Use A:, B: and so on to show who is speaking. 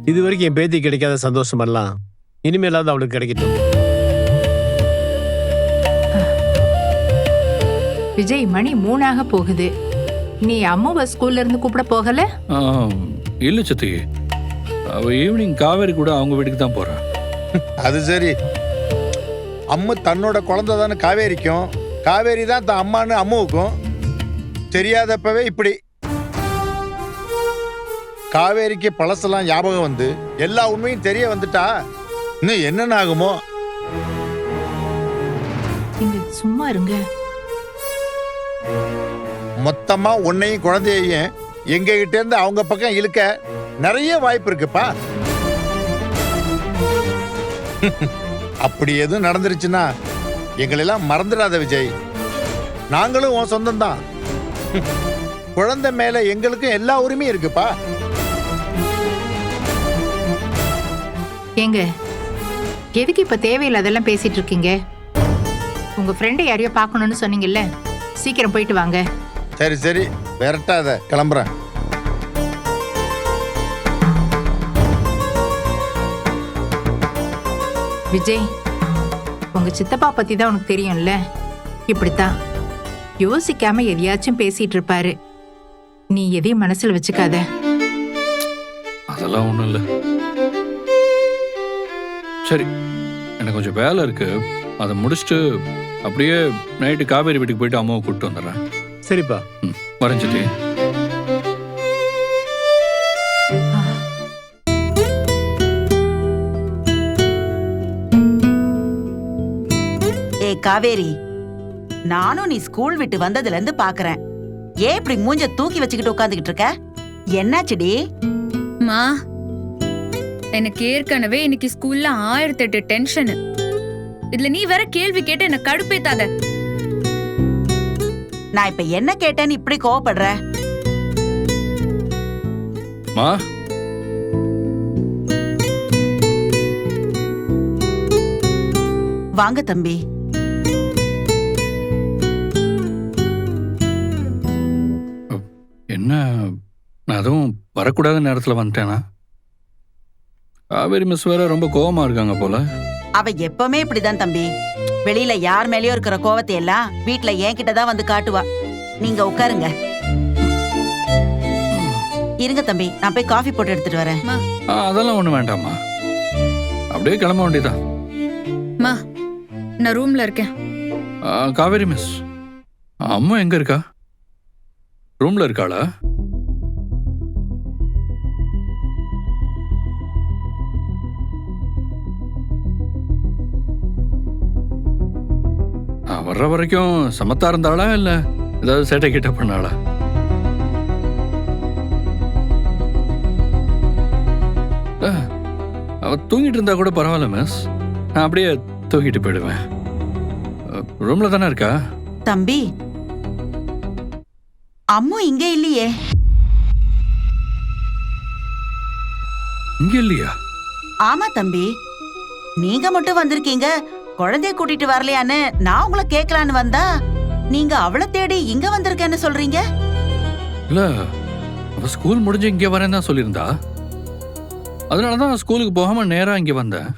A: இது வரைக்கும் என் பேத்தி கிடைக்காத சந்தோஷம் எல்லாம் இனிமேலாவது அவளுக்கு கிடைக்கட்டும்.
B: விஜய், மணி 3 போகுது. நீ அம்மாவை ஸ்கூல்ல இருந்து கூப்பிட போகல?
C: இல்ல சித்தி, அவ ஈவினிங் காவேரி கூட அவங்க வீட்டுக்கு தான் போறா.
D: அது சரி, அம்மா தன்னோட குழந்தை தானே காவேரிக்கும், காவேரி தான் தன் அம்மான்னு அம்மாவுக்கும் தெரியாதப்பவே இப்படி. காவேரிக்கு பழசெல்லாம் ஞாபகம் வந்து எல்லா உண்மையும் தெரிய வந்துட்டா இன்னும் என்னென்ன ஆகுமோ.
B: நீங்க சும்மா இருங்க.
D: மொத்தமா உன்னையும் குழந்தையையும் எங்க கிட்ட இருந்து அவங்க பக்கம் இழுக்க நிறைய வாய்ப்பு இருக்குப்பா. அப்படி எதுவும் நடந்துருச்சுன்னா எங்களெல்லாம் மறந்துடாத விஜய். நாங்களும் உன் சொந்தம் தான். குழந்தை மேல எங்களுக்கும் எல்லா உரிமையும் இருக்குப்பா.
B: ஏங்க, எதுக்கு இப்ப தேவையில்லாதெல்லாம் பேசிட்டு இருக்கீங்க? உங்க ஃப்ரெண்டை யாரையோ பார்க்கணும்னு சொன்னீங்கல்ல, சீக்கிரம் போயிட்டு வாங்க.
D: சரி சரி, விரட்டாத, கிளம்புறேன்.
B: விஜய், உங்க சித்தப்பா பத்தி தான் உனக்கு தெரியும்ல. இப்படித்தான் யோசிக்காம எதையாச்சும் பேசிட்டு இருப்பாரு. நீ எதையும் மனசுல வச்சுக்காத.
C: அதெல்லாம் ஒண்ணும் இல்ல. சரி, எனக்கு கொஞ்சம் வேலை இருக்கு, அதை முடிச்சுட்டு அப்படியே நைட்டு காவேரி வீட்டுக்கு போயிட்டு அம்மாவை கூப்பிட்டு வந்துடுறேன்.
A: சரிப்பா.
C: வரேன் சித்தி.
E: காவேரி, நானும் நீ ஸ்கூல் விட்டு வந்ததுல இருந்து பாக்குறேன். ஏன் இப்படி மூஞ்ச தூக்கி வச்சுக்கிட்டு உட்காந்துக்கிட்டு இருக்க? என்னாச்சுடி?
F: மா, எனக்கு ஏற்கனவே இன்னைக்கு ஸ்கூல்ல 1008 டென்ஷன். இதுல நீ வேற கேள்வி கேட்டு என்ன கடுப்பேத்தாத.
E: நான் இப்ப என்ன கேட்டேன்னு இப்படி கோவப்படுற?
C: மா,
E: வாங்க தம்பி.
C: என்ன, நான் அதுவும் வரக்கூடாத நேரத்துல வந்துட்டேனா? காவேரி மிஸ் வேற ரொம்ப கோவமா இருக்காங்க போல.
E: அவ எப்பவுமே இப்படிதான் தம்பி. வெளியில யார் மேலயோ இருக்கிற கோவத்தை எல்லாம் வீட்டுல என்கிட்டதான் வந்து காட்டுவா. நீங்க உட்காருங்க. இருங்க தம்பி, நான் போய் காஃபி போட்டு எடுத்துட்டு வரேன்.
C: அதெல்லாம் ஒண்ணு வேண்டாமா, அப்படியே கிளம்ப வேண்டியதான்.
F: மா, நான் ரூம்ல இருக்கேன்.
C: காவேரி மிஸ், அம்மா எங்க இருக்கா? ரூம்ல இருக்காளா? வர்ற வரைக்கும் சமத்தா இருந்தாளா இல்ல ஏதாவது சேட்டை கிட்ட பண்ணாளா? அவ தூங்கிட்டு இருந்தா கூட பரவாயில்ல மிஸ், நான் அப்படியே தூக்கிட்டு போயிடுவேன். ரூம்ல தானே இருக்கா?
E: தம்பி, அம்மு இங்க இல்லையே.
C: இங்க இல்லையா?
E: ஆமா தம்பி, நீங்க மட்டும் வந்திருக்கீங்க, குழந்தைய கூட்டிட்டு வரலையான்னு நான் உங்களை கேட்கலான்னு வந்தா நீங்க அவளை தேடி இங்க வந்திருக்கேன்னு சொல்றீங்க.
C: இல்ல, அவ ஸ்கூல் முடிஞ்சு இங்க வரேன்னு தான் சொல்லியிருந்தா. அதனாலதான் ஸ்கூலுக்கு போகாம நேரா இங்க வந்தேன்.